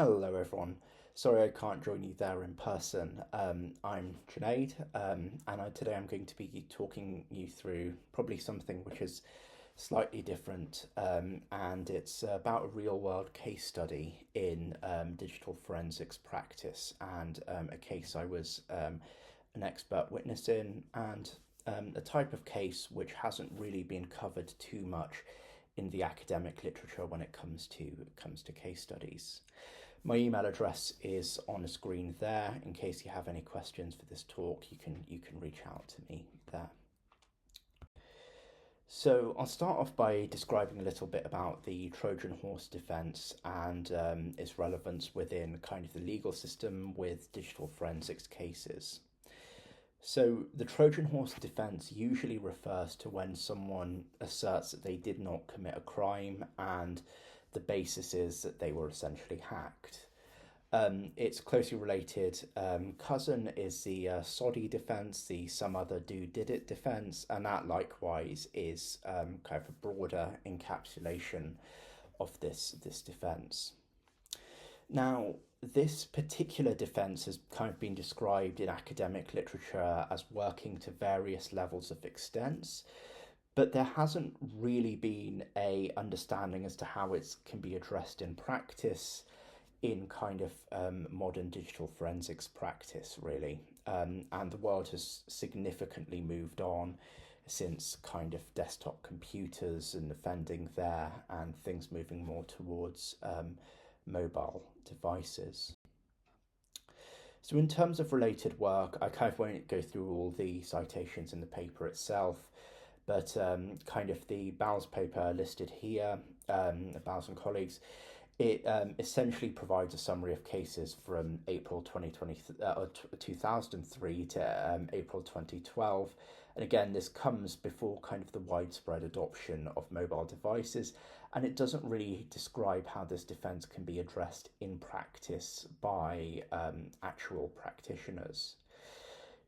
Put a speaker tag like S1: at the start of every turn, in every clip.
S1: Hello, everyone. Sorry I can't join you there in person. I'm Junaid, today I'm going to be talking you through probably something which is slightly different, and it's about a real world case study in digital forensics practice and a case I was an expert witness in, and a type of case which hasn't really been covered too much in the academic literature when it comes to case studies. My email address is on the screen there. In case you have any questions for this talk, you can reach out to me there. So I'll start off by describing a little bit about the Trojan horse defense and its relevance within kind of the legal system with digital forensics cases. So the Trojan horse defense usually refers to when someone asserts that they did not commit a crime and the basis is that they were essentially hacked. Its closely related cousin is the Soddy defense, the some other dude did it defense, and that likewise is kind of a broader encapsulation of this defense. Now, this particular defense has kind of been described in academic literature as working to various levels of extents, but there hasn't really been a understanding as to how it can be addressed in practice in kind of modern digital forensics practice, really. And the world has significantly moved on since kind of desktop computers and offending there and things moving more towards mobile devices. So in terms of related work, I kind of won't go through all the citations in the paper itself, but kind of the Bowles paper listed here, Bowles and colleagues, it essentially provides a summary of cases from April 2003 to April 2012. And again, this comes before kind of the widespread adoption of mobile devices, and it doesn't really describe how this defense can be addressed in practice by actual practitioners.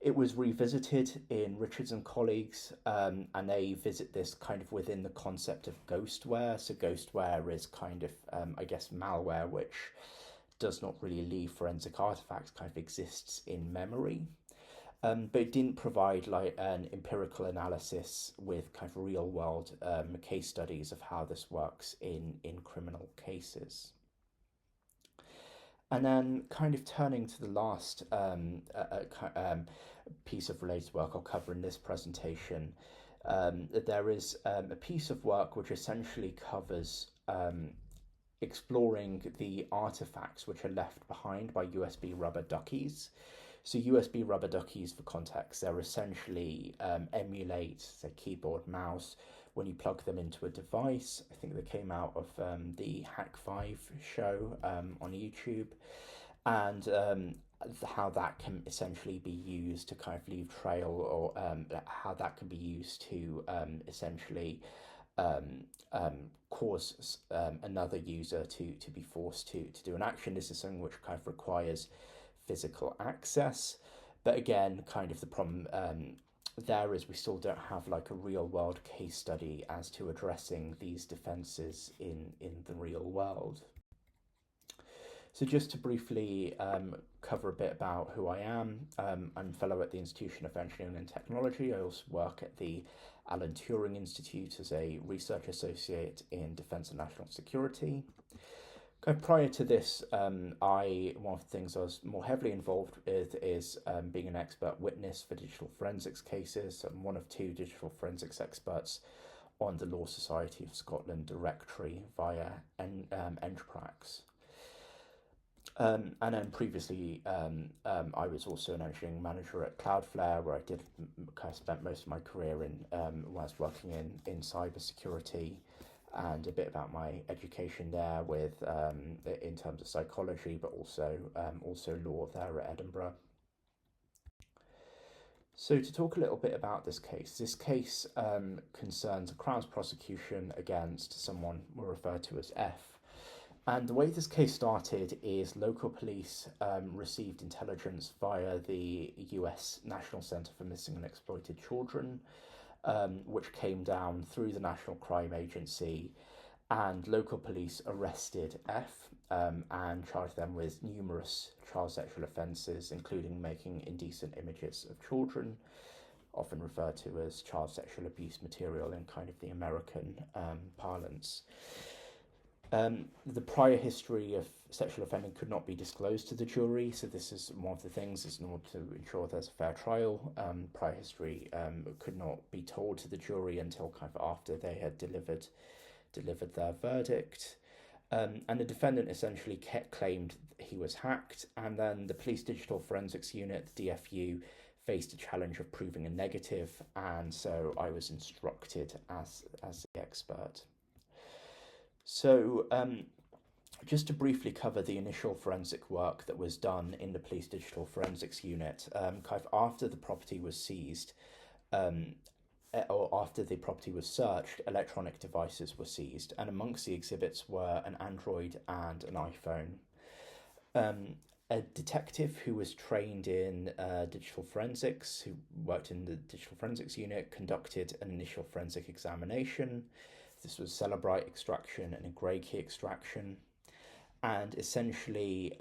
S1: It was revisited in Richards and colleagues, and they visit this kind of within the concept of ghostware. So ghostware is kind of, I guess, malware which does not really leave forensic artifacts, kind of exists in memory. But it didn't provide like an empirical analysis with kind of real world case studies of how this works in criminal cases. And then, kind of turning to the last piece of related work I'll cover in this presentation, there is a piece of work which essentially covers exploring the artifacts which are left behind by USB rubber duckies. So USB rubber duckies, for context, they're essentially emulate the keyboard, mouse when you plug them into a device. I think they came out of the Hack5 show on YouTube, and how that can essentially be used to kind of leave trail, or how that can be used to essentially cause another user to be forced to do an action. This is something which kind of requires physical access, but again, kind of the problem there is we still don't have like a real world case study as to addressing these defenses in the real world. So just to briefly cover a bit about who I am, I'm a fellow at the Institution of Engineering and Technology. I also work at the Alan Turing Institute as a research associate in defense and national security. Prior to this, one of the things I was more heavily involved with is being an expert witness for digital forensics cases. I'm one of two digital forensics experts on the Law Society of Scotland directory via NTRACS. And then previously, I was also an engineering manager at Cloudflare, where I spent most of my career in whilst working in cybersecurity, and a bit about my education there with in terms of psychology, but also law there at Edinburgh. So to talk a little bit about this case concerns a Crown's prosecution against someone we'll refer to as F. And the way this case started is local police received intelligence via the US National Center for Missing and Exploited Children, which came down through the National Crime Agency, and local police arrested F and charged them with numerous child sexual offences, including making indecent images of children, often referred to as child sexual abuse material in kind of the American parlance. The prior history of sexual offending could not be disclosed to the jury, so this is one of the things, is in order to ensure there's a fair trial. Prior history could not be told to the jury until kind of after they had delivered their verdict. And the defendant essentially claimed he was hacked, and then the Police Digital Forensics Unit, the DFU, faced a challenge of proving a negative, and so I was instructed as the expert. So just to briefly cover the initial forensic work that was done in the Police Digital Forensics Unit, kind of after the property was seized, or after the property was searched, electronic devices were seized, and amongst the exhibits were an Android and an iPhone. A detective who was trained in digital forensics, who worked in the Digital Forensics Unit, conducted an initial forensic examination. This was Cellebrite extraction and a grey key extraction. And essentially,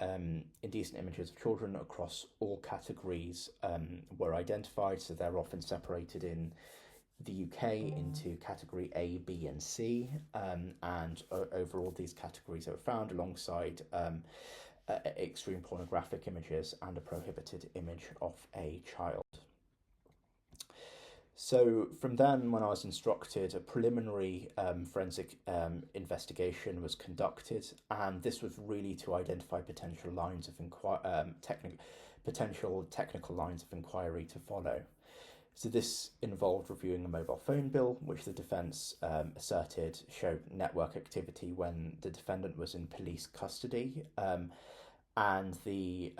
S1: indecent images of children across all categories were identified, so they're often separated in the UK into category A, B, and C, and overall these categories are found alongside extreme pornographic images and a prohibited image of a child. So from then, when I was instructed, a preliminary forensic investigation was conducted, and this was really to identify potential lines of potential technical lines of inquiry to follow. So this involved reviewing a mobile phone bill, which the defence asserted showed network activity when the defendant was in police custody, and the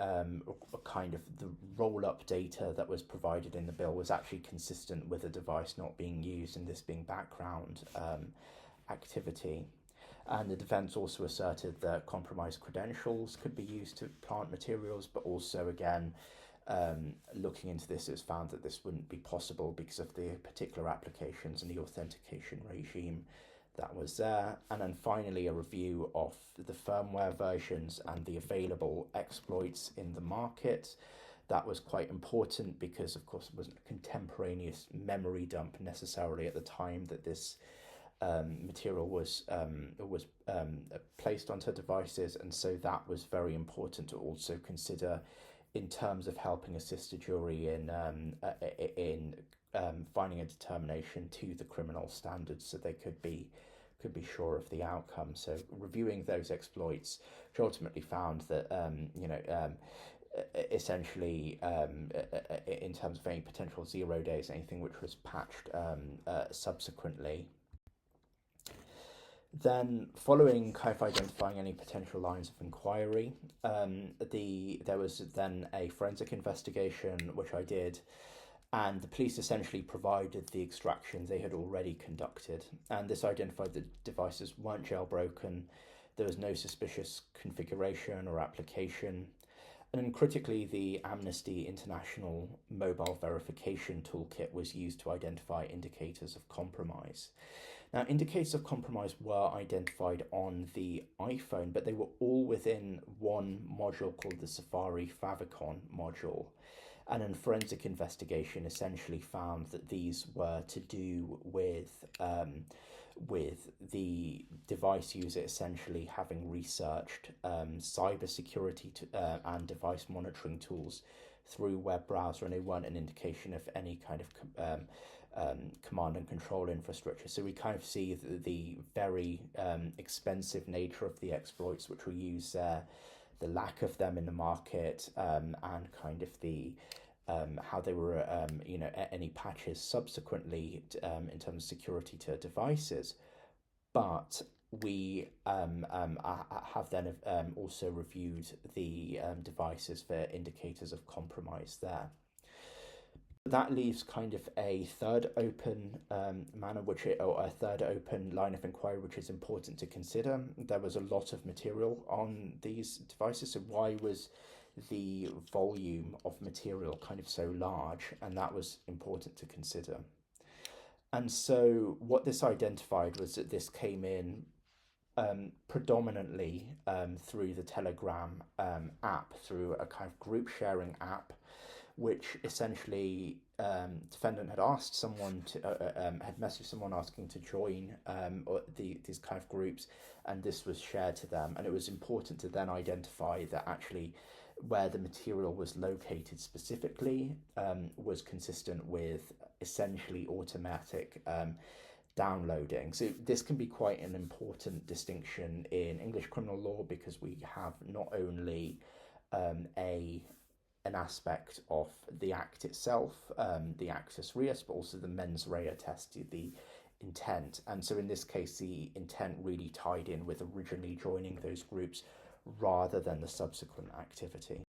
S1: kind of the roll-up data that was provided in the bill was actually consistent with the device not being used, and this being background activity. And the defence also asserted that compromised credentials could be used to plant materials, but also, again, looking into this, it's found that this wouldn't be possible because of the particular applications and the authentication regime that was there. And then finally, a review of the firmware versions and the available exploits in the market. That was quite important because, of course, it wasn't a contemporaneous memory dump necessarily at the time that this material was placed onto devices, and so that was very important to also consider in terms of helping assist a jury in finding a determination to the criminal standards, so they could be sure of the outcome. So reviewing those exploits, which ultimately found that essentially in terms of any potential 0 days, anything which was patched subsequently. Then, following kind of identifying any potential lines of inquiry, there was then a forensic investigation, which I did, and the police essentially provided the extraction they had already conducted. And this identified that devices weren't jailbroken, there was no suspicious configuration or application, and then critically, the Amnesty International Mobile Verification Toolkit was used to identify indicators of compromise. Now, indicators of compromise were identified on the iPhone, but they were all within one module called the Safari Favicon module. And a forensic investigation essentially found that these were to do with the device user essentially having researched cybersecurity and device monitoring tools through web browser, and they weren't an indication of any kind of command and control infrastructure. So we kind of see the very expensive nature of the exploits which were used there, the lack of them in the market, and kind of the how they were, any patches subsequently in terms of security to devices. But we have then also reviewed the devices for indicators of compromise there. That leaves kind of a third open or a third open line of inquiry, which is important to consider. There was a lot of material on these devices, so why was the volume of material kind of so large? And that was important to consider. And so what this identified was that this came in predominantly through the Telegram app, through a kind of group sharing app, which essentially defendant had asked someone to had messaged someone asking to join these kind of groups, and this was shared to them. And it was important to then identify that actually where the material was located specifically was consistent with essentially automatic downloading. So this can be quite an important distinction in English criminal law, because we have not only a an aspect of the act itself, the actus reus, but also the mens rea test, the intent. And so in this case, the intent really tied in with originally joining those groups rather than the subsequent activity.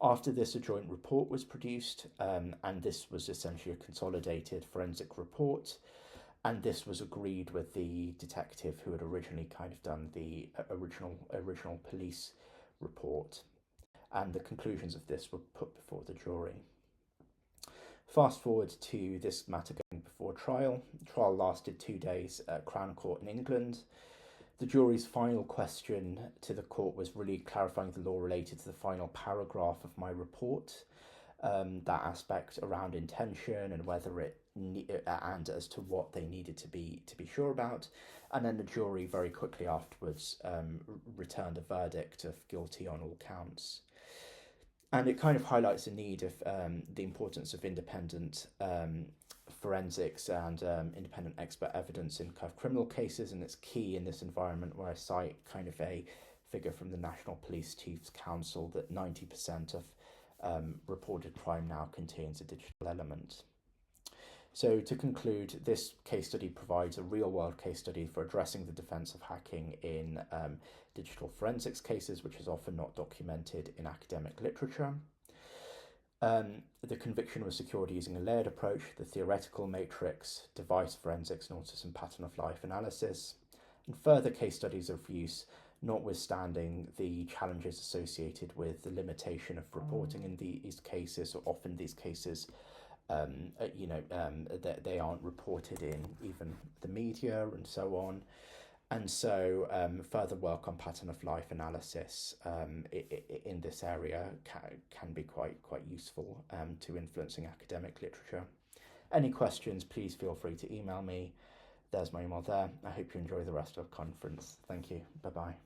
S1: After this, a joint report was produced, and this was essentially a consolidated forensic report. And this was agreed with the detective who had originally kind of done the original police report. And the conclusions of this were put before the jury. Fast forward to this matter going before trial. The trial lasted 2 days at Crown Court in England. The jury's final question to the court was really clarifying the law related to the final paragraph of my report, that aspect around intention and whether it and as to what they needed to be sure about. And then the jury very quickly afterwards returned a verdict of guilty on all counts. And it kind of highlights the need of the importance of independent forensics and independent expert evidence in kind of criminal cases, and it's key in this environment where I cite kind of a figure from the National Police Chiefs Council that 90% of reported crime now contains a digital element. So to conclude, this case study provides a real-world case study for addressing the defence of hacking in digital forensics cases, which is often not documented in academic literature. The conviction was secured using a layered approach, the theoretical matrix, device forensics, and also some pattern of life analysis. And further case studies of use, notwithstanding the challenges associated with the limitation of reporting in these cases, or often these cases they aren't reported in even the media and so on. And so further work on pattern of life analysis in this area can be quite useful to influencing academic literature. Any questions, please feel free to email me. There's my email there. I hope you enjoy the rest of the conference. Thank you. Bye-bye.